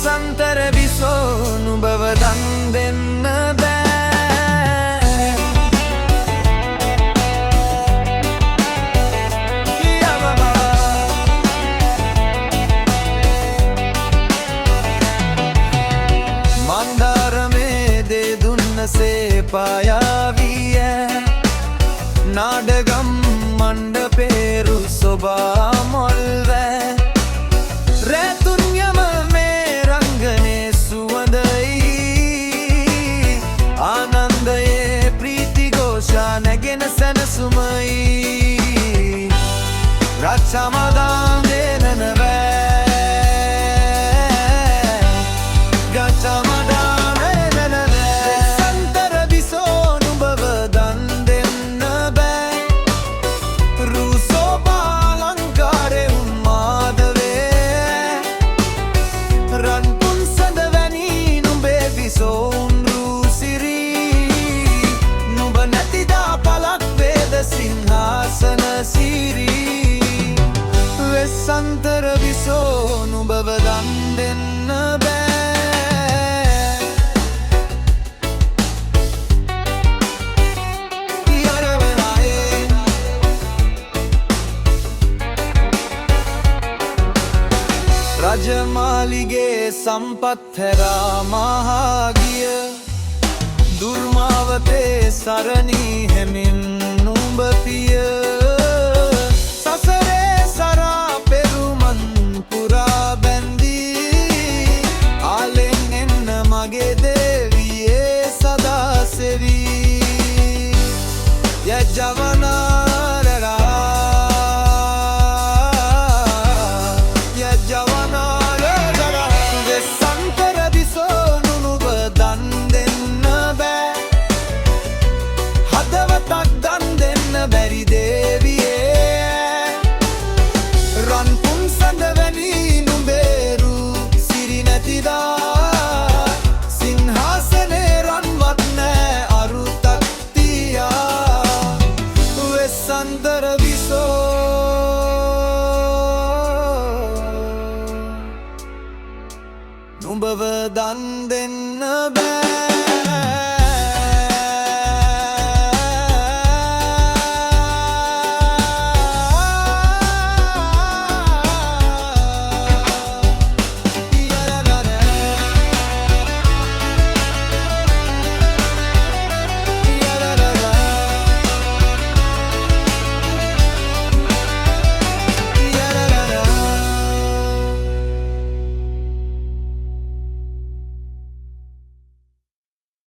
වෙස්සන්තර විසෝ නුඹව දන් දෙන්න බෑ. මන්දාරමේ දේ දුන්නසේ පායාවිය නාඩගම් මණ්ඩපේරු සොබා මොල්වැ රැතුන්යම මේ රංගනේ සුවඳයි ආනන්දයේ ප්‍රීතිഘോഷා නැගෙන සැනසුමයි රච්චමදාන් දෙනන වෙස්සන්තර විසෝ නුඹව දන් දෙන්න බෑ. රජමාලිගේ සම්පත් හැරා මහාගිය දුර්මාවතේ සරණී හැමින් නුඹ පිය වෙස්සන්තර විසෝ නුඹව දන් දෙන්න බෑ. හදවතක් දන් දෙන්න බැරි දේවියේ රන් පුන්සඳ වැනි නුඹේරු සිරි නැතිදා සිංහාසනේ රන්වත් නෑ අරුතක් තියා වෙස්සන්තර විසෝ නුඹව දන් දෙන්න බෑ.